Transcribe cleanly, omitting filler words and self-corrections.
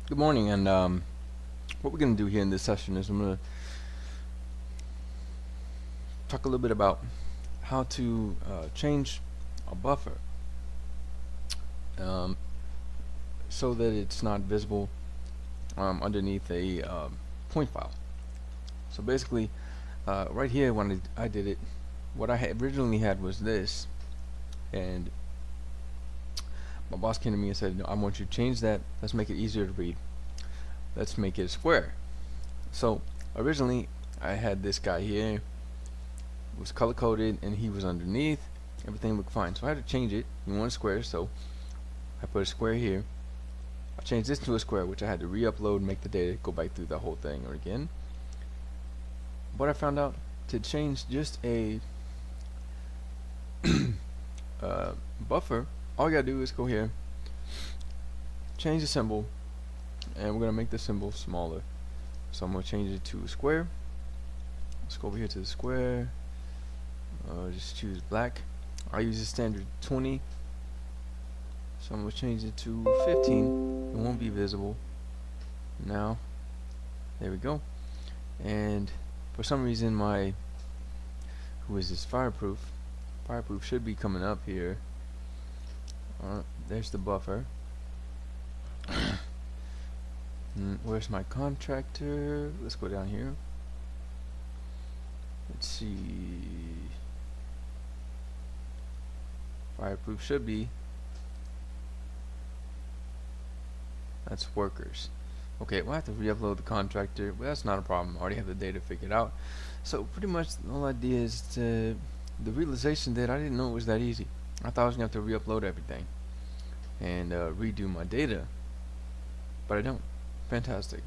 Good morning, and what we're going to do here in this session is I'm going to talk a little bit about how to change a buffer um, so that it's not visible underneath a point file. So basically, right here when I did it, what I originally had was this, and my boss came to me and said, "No, I want you to change that. Let's make it easier to read. Let's make it a square." So originally, I had this guy here. It was color coded and he was underneath. Everything looked fine, so I had to change it. We want a square, so I put a square here. I changed this to a square, which I had to re-upload and make the data go back through the whole thing again. But I found out to change just a buffer, all you gotta do is go here, change the symbol, and we're gonna make the symbol smaller. So I'm gonna change it to a square. Let's go over here to the square. Just choose black. I use the standard 20, so I'm gonna change it to 15. It won't be visible now. There we go. And for some reason who is this, fireproof should be coming up here. There's the buffer. Where's my contractor? Let's go down here. Let's see. Fireproof should be. That's workers. Okay, we'll have to re-upload the contractor, but that's not a problem. I already have the data figured out. So pretty much the whole idea is the realization that I didn't know it was that easy. I thought I was gonna have to re-upload everything and redo my data, but I don't. Fantastic.